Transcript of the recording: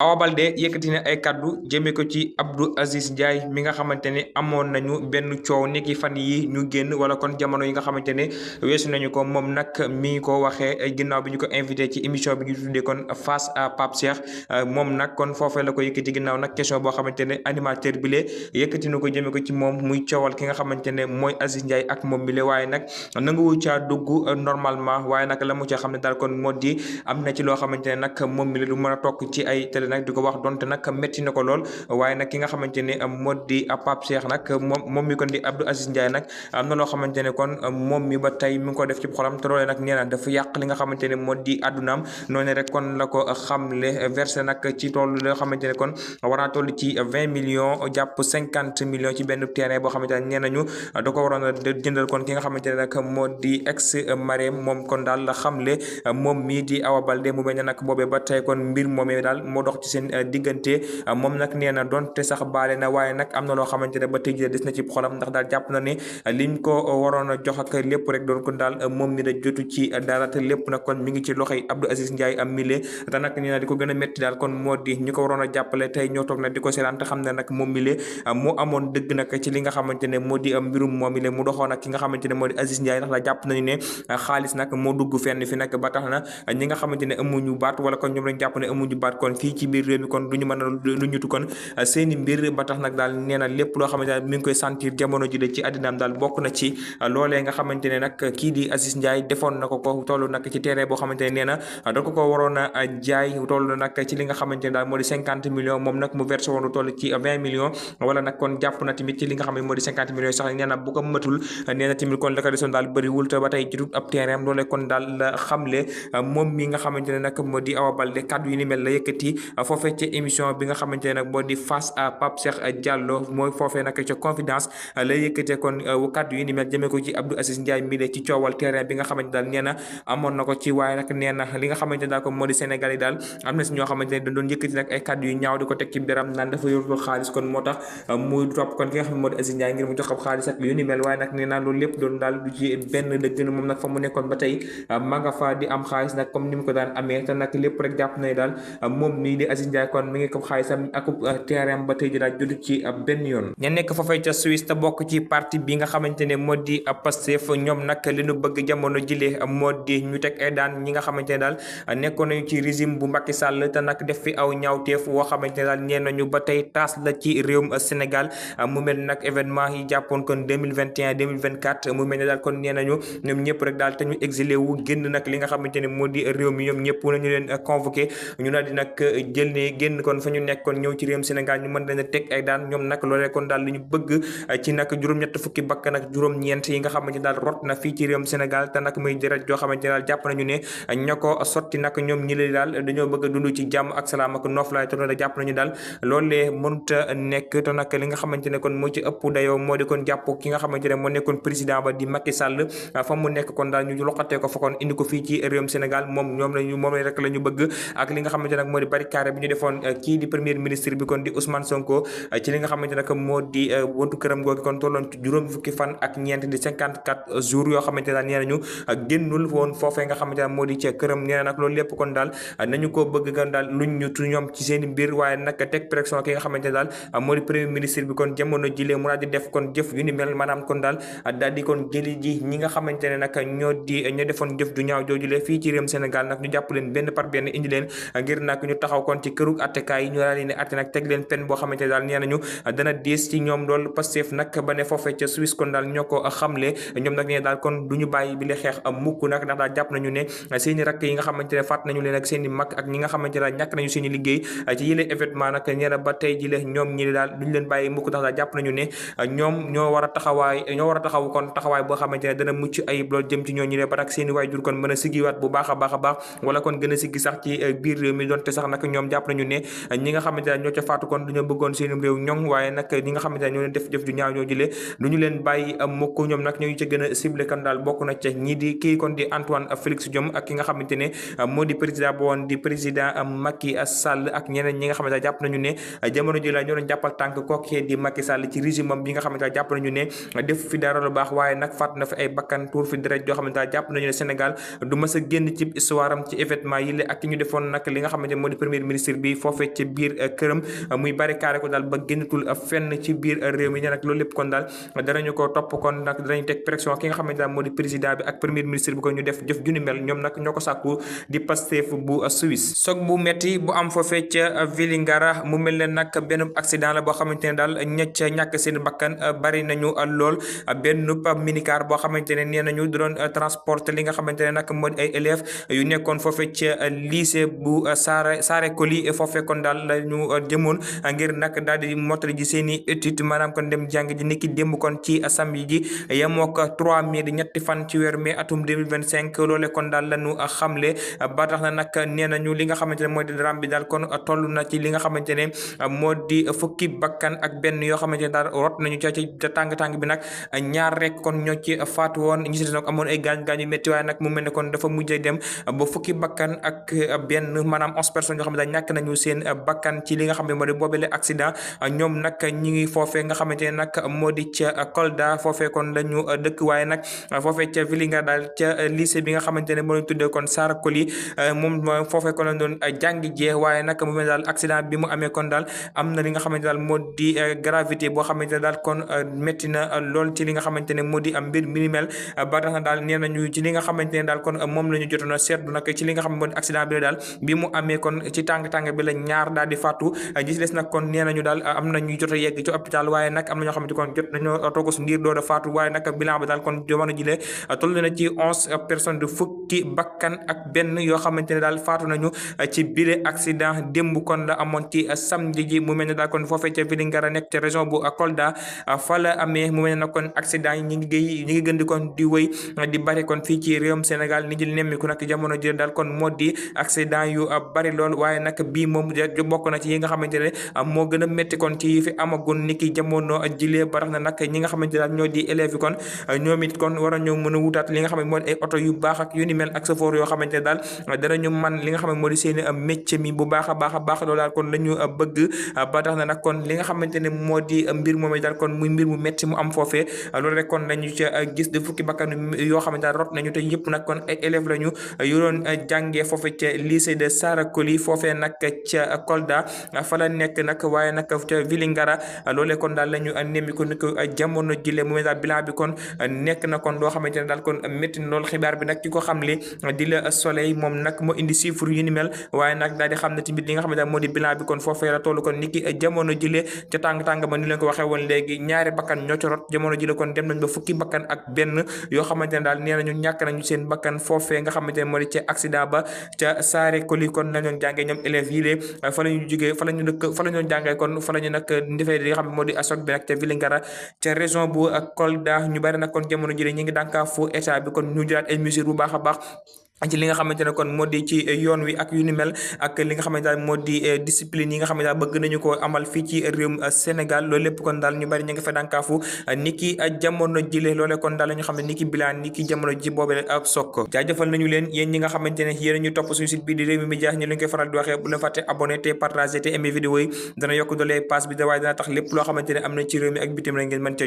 Awa Baldé yëkkati na ay kaddu jëmee ko ci Abdou Aziz Ndiaye mi nga xamante ne amoon nañu benn coow ni ki fan yi ñu génn wala kon jamono yi nga xamante ne weesu nañu ko moom nag mi ko waxee ginnaaw bi ñu ko invité ci émission bi ñu tuddee kon face à Pape Cheikh moom nag kon foofee la ko yëkkati ginnaaw nag question boo xamante ne animateur bi lee yëkkati na ko jëmee ko ci moom muy coowal ki nga xamante ne mooy Aziz Ndiaye ak moom bi le waaye nag nanguwu caa dugg normalement waaye nag la mu ca xam ne daal kon moo di am na ci loo xamante ne nag moom bi le du mën a toog ci ay télé nag di ko wax donte nag métti na ko lool waaye nag ki nga xamante ne moo di Pape Cheikh nag moom mi kon di Abdou Aziz Ndiaye nag am na loo xamante ne kon moom mi ba tey mi ngi ko def ci xolam te loolee nag nee na dafa yàq li nga xamante ne moo di àddunaam noonu rek kon la ko xamle versé nag ci tool loo xamante ne kon war naa toll ci 20 millions jàpp 50 millions ci benn terrain boo xamante ne nee nañu da ko waroon a jëndal kon ki nga xamante ne nag moo di ex Marème moom kon daal la xamle moom mii di Awa Baldé mu mel ne nag boobee ba tey kon mbir moomee daal moo dox ci seen diggante moom nag nee na donte sax baale na waaye nag am na loo xamante ne ba tey jii des na ci xolam ndax daal jàpp na ne liñ ko waroon a jox ak lépp rek doon kon daal moom mi da jotu ci dara te lépp nag kon mi ngi ci loxoy Abdou Aziz Ndiaye am mile te nag nee na di ko gën a métti daal kon moo di ñu ko waroon a jàppale tey ñoo toog nag di ko seetaan te xam ne nag moom mile moo amoon dëgg nag ci li nga xamante ne moo di mbirum moom mile mu doxoon ak ki nga xamante ne moo di Aziz Ndiaye ndax la jàpp nañu ne xaalis nag moo dugg fenn fi nag ba tax na ñi nga xamante ne amuñu baat wala kon ñoom lañ jàpp ne amuñu baat kon fii ci biir réew mi kon duñu mën a lu ñutu kon seeni mbir ba tax nag daal nee na lépp loo xamante ne mi ngi koy sentir jamono ji de ci àddinaam daal bokk na ci loolee nga xamante ne nag kii di Aziz Ndiaye defoon na ko toll nag ci terrain boo xamante ne nee na da ko waroon a jaay toll nag ci li nga xamante ne daal moo di 50 millions moom nag mu versé woon toll ci 20 millions wala nag kon jàpp na tamit ci li nga xam ne moo di 50 millions sax nee na bu ko matul nee na tamit kon la ko desoon daal bëriwul te ba tey jotut ab terrain loolee kon daal la xamle moom mi nga xamante ne nag moo di Awa Baldé kaddu yi ni mel la yëkkati foofee ci émission bi nga xamante ne nag moo di face à Pape Cheikh Diallo mooy foofee nag ca confidence la yëkkatee kon kaddu yi ni mel jëmee ko ci Abdou Aziz Ndiaye mi de ci coowal terrain bi nga xamante daal nee na amoon na ko ci waaye nag nee na li nga xamante ne daal ko moo di Sénégal yi daal am na si ñoo xamante ne dañ doon yëkkati nag ay kaddu yu ñaaw di ko teg ci biram naan dafa yorul xaalis kon moo tax muy topp kon ki nga xam ne moo di Aziz Ndiaye ngir mu jox ab xaalis ak yu ni mel waaye nag nee naa loolu lépp doon daal du ci benn dëgg moom nag fa mu nekkoon ba tey ma nga fa di am xaalis nag comme ni mu ko daan amee te nag lépp rek jàpp na daal moom nii di Aziz Ndiaye kon mi ngi ko xaalisam ak terrain ba tey ji daal jotu ci benn yoon ña nekk foofay ca Suisse te bokk ci parti bi nga xamante ne moo di Pastef ñoom nag li ñu bëgg jamono jile moo di ñu teg ay daan ñi nga xamante ne daal nekkoon nañu ci régime bu Macky Sall te nag def fi aw ñaawteef woo xamante ne daal ñeen nañu ba tey taas la ci réewum Sénégal mu mel nag événement yi jàppoon kon 2021 2024 mu mel ne daal kon nee nañu ñoom ñëpp rek daal te ñu exilé wu génn nag li nga xamante ne moo di réew mi ñoom ñëpp nañu leen convoqué ñu daal di nag jël ne génn kon fa ñu nekkoon ñëw ci réewum Sénégal ñu mën leen a teg ay daan ñoom nag loolee kon daal li ñu bëgg ci nag juróom-ñett fukki bakkan ak juróom-ñeent yi nga xamante daal rot na fii ci réewum Sénégal te nag muy deret joo xamante daal jàpp nañu ne ña ko sotti nag ñoom ñi leen daal dañoo bëgg a dund ci jàmm ak salaam ak noflaay te loolu jàpp nañu daal loolee mënut a nekk te nag li nga xamante ne kon moo ci ëpp dayoo moo di kon jàpp ki nga xamante ne moo nekkoon président ba di Macky Sall fa mu nekk kon daal ñu loxatee ko fa kon indi ko fii ci réewum Sénégal moom rek la ñu bëgg ak li nga xamante nag moo di barricade bi ñu defoon kii di premier ministre bi kon di Ousmane Sonko ci li nga xamante nag moo di buntu këram googu kon tolloon ci juróom fukki fan ak ñeent di 54 jours yoo xamante daal nee nañu génnul woon foofee nga xamante ne moo di ca këram nee na nag loolu lépp kon daal nañu ko bëgg gan daal luñ ñu tu ñoom ci seen mbir waaye nag teg pression ki nga xamante ne daal moo di premier ministre bi kon jamono jilee mu daal di def kon jëf yu ni mel maanaam kon daal daal di kon jëli ji ñi nga xamante ne nag ñoo defoon jëf du ñaaw joojulee fii ci réewum Sénégal nag ñu jàpp leen benn par benn indi leen ngir nag ñu taxaw kon ci këru attekaay yi ñu daal leen atte nag teg leen pen boo xamante ne daal nee nañu dana diis ci ñoom loolu Pastef nag ba ne foofee ca Suisse kon daal ñoo ko xamle ñoom nag nee daal kon du ñu bàyyi bi le xeex mukk nag ndax daal jàpp nañu ne seeni rakk yi nga xamante ne faat nañu leen ak seeni mag ak ñi nga xamante ne daal ñàkk nañu seeni liggéey ci yële événement nag nee na ba tey ji le ñoom ñi daal duñu leen bàyyi mukk ndax daal jàpp nañu ne ñoom ñoo war a taxaw kon taxawaay boo xamante ne dana mucc ayib loolu jëm ci ñoo ñi le ba tax seeni waajur kon mën a siggiwaat bu baax a baax wala kon gën a siggi sax ci biir réew mi doonte sax nag ñoom jàpp nañu ne ñi nga xamante ne ñoo ca faatu kon dañoo bëggoon seen réew ñoŋ waaye nag ñi nga xamante ne ñoo leen def jëf ju ñaaw ñoo jëlee du ñu leen bàyyi mukk ñoom nag ñooñu ca gën a ciblé kan daal bokk na ca ñii di kii kon di Antoine Félix Diome ak ki nga xamante ne moo di président bu woon di président Macky Sall ak ñeneen ñi nga xamante ne jàpp nañu ne jamono ji la ñoo doon jàppal tànk kookee di Macky Sall ci régime am bi nga xamante ne jàpp nañu ne def fi dara lu baax waaye nag faat na fi ay bakkan tuur fi deret joo xamante ne jàpp nañu ne Sénégal du mës a génn ci histoire am ci événement yi la ak ki ñu defoon nag li nga xamante ne moo di premier ministre bi foofee ci biir këram muy barricade ko daal ba génnatul fenn ci biir réew mi ne nag loolu lépp kon daal danañu ko topp kon nag danañ teg pression ki nga xamante daal moo di président bi ak premier ministre bi ko ñu def jëf juni mel ñoom nag ñoo ko sàkku di Pastef bu Suisse. soog bu metti bu am foofee ca Vélingara mu mel ne nag benn accident la boo xamante ne daal ñàkk seen bakkan bari nañu lool benn minicar boo xamante ne nee nañu doon transporter li nga xamante ne nag moo di ay élèves yu nekkoon foofee ca lycée bu Saare Coly foofee kon daal la ñu jëmoon ngir nag daal di mottali ji seen i étude maanaam kon dem jàng ji niki démb kon ci samedi ji yemoo ko 3 mai di ñetti fan ci weer mai atum 2025 loole kon daal la ñu xamle ba tax na nag nee nañu li nga xamante ne moo di drame bi daal kon toll na ci li nga xamante ne moo di fukki bakkan ak benn yoo xamante ne daal rot nañu ca tàng-tàng bi nag ñaar rek kon ñoo ci faatu woon ñi si des nag amoon ay gaañ-gaañ yu métti waaye nag mu mel ne kon dafa mujjee dem ba fukki bakkan ak benn maanaam 11 personnes yoo xam ne daal ñàkk nañu seen bakkan ci li nga xam ne moo di boobele accident ñoom nag ñi ngi foofee nga xamante ne nag moo di ca Kolda foofee kon la ñu dëkk waaye nag foofee ca Vélingara daal ca lycée bi nga xamante ne moo lañ tuddee kon Saare Coly moom foofee kon lañ doon jàngi jee waaye nag mu mel daal accident bi mu amee kon daal am na li nga xamante daal moo di gravité boo xamante ne daal kon métti na lool ci li nga xamante ne moo di am mbir mi mel ba tax na daal nee nañu ci li nga xamante ne daal kon moom la ñu jotoon a seetlu nag ci li nga xam ne moo di accident bi daal bi mu amee kon ci tàng-tàng bi la ñaar daal di faatu gis des nag kon nee nañu daal am na ñu jot a yegg ci hôpital waaye nag am na ñoo xamante kon jot nañoo toogos ngir door a faatu waaye nag bilan ba daal kon jamono jile toll na ci 11 personnes de fukki bakkan ak benn yoo xamante ne daal faatu nañu ci bile accident démb kon la amoon ci samedi ji mu mel ne daal kon foofee ca Vélingara nekk ca région bu Kolda fa la amee mu mel ne nag kon accident yi ñi ngi gën di kon di wéy di bari kon fii ci réewum Sénégal ni jël nemmiku nag jamono ji daal kon moo di accident yu bari lool waaye nag bii moom bokk na ci yi nga xamante ne moo gën a métti kon ci fi amagun ni ki jamono jilee ba tax na nag ñi nga xamante ne daal ñoo di élèves yi kon ñoom it kon war a ñoo mën a wutaat li nga xam ne moo di ay oto yu baax ak yu ni mel ak safoor yoo xamante ne daal danañu man li nga xam ne moo di seen métier mi bu baax a baax loolu daal kon la ñu bëgg ba tax na nag kon li nga xamante ne moo di mbir moom daal kon muy mbir mu métti mu am foofee loolu rek kon lañu ca gis de fukki bakkan yoo xamante daal rot nañu te yëpp nag kon ay élèves lañu yu doon jàngee foofee ca lycée de Saare Coly foofee nag ca Kolda fa la nekk nag waaye nag ca Vélingara loolee kon daal la ñu nemmi ko ni ko jamono jile mu daal bilan bi kon nekk na kon loo xamante ne daal kon métti na lool xibaar bi nag ki ko xam li di la Soleil moom nag moo indi chiffre yu ni mel waaye nag daal di xam ne tamit li nga xamante ne moo di bilan bi kon foofee la toll kon ni ki jamono jile ca tàng-tàng ba ni leen ko waxee woon léegi ñaari bakkan ñoo ci rot jamono jile kon dem nañ ba fukki bakkan ak benn yoo xamante ne daal nee nañu ñàkk nañu seen bakkan foofee nga xamante ne moo di ca accident ba ca Saare Coly kon la ñoon jàngee ñoom élèves yi lée fa la ñu jógee fa la ñu dëkk fa la ñu jàngee kon fa la ñu nag defee li nga xam ne moo di choc bi nag ca Vélingara ca région bu Kolda ñu bari nag kon jamono jile ñi ngi dànkaafu état bi kon ñu jëlaat ay mesures bu baax a baax ci li nga xamante ne kon moo di ci yoon wi ak yu ni mel ak li nga xamante daal moo di discipline yi nga xamante daal bëgg nañu ko amal fii ci réewum Sénégal loolu lépp kon daal ñu bari ñu ngi fa dànkaafu ni ki jamono jile loole kon daal la ñu xam ne ni ki bilaan ni ki jamono ji boobee ak sokk jaajëfal nañu leen yéen ñi nga xamante ne yéen ñu topp suñu site bi di Rewmi Média ñu leen koy faral di waxee bu leen fàtte abonné te partager te aimer vidéo yi dana yokk doole page bi da waaye dana tax lépp loo xamante ne am na ci réew mi ak bitim rek ngeen mën cee jot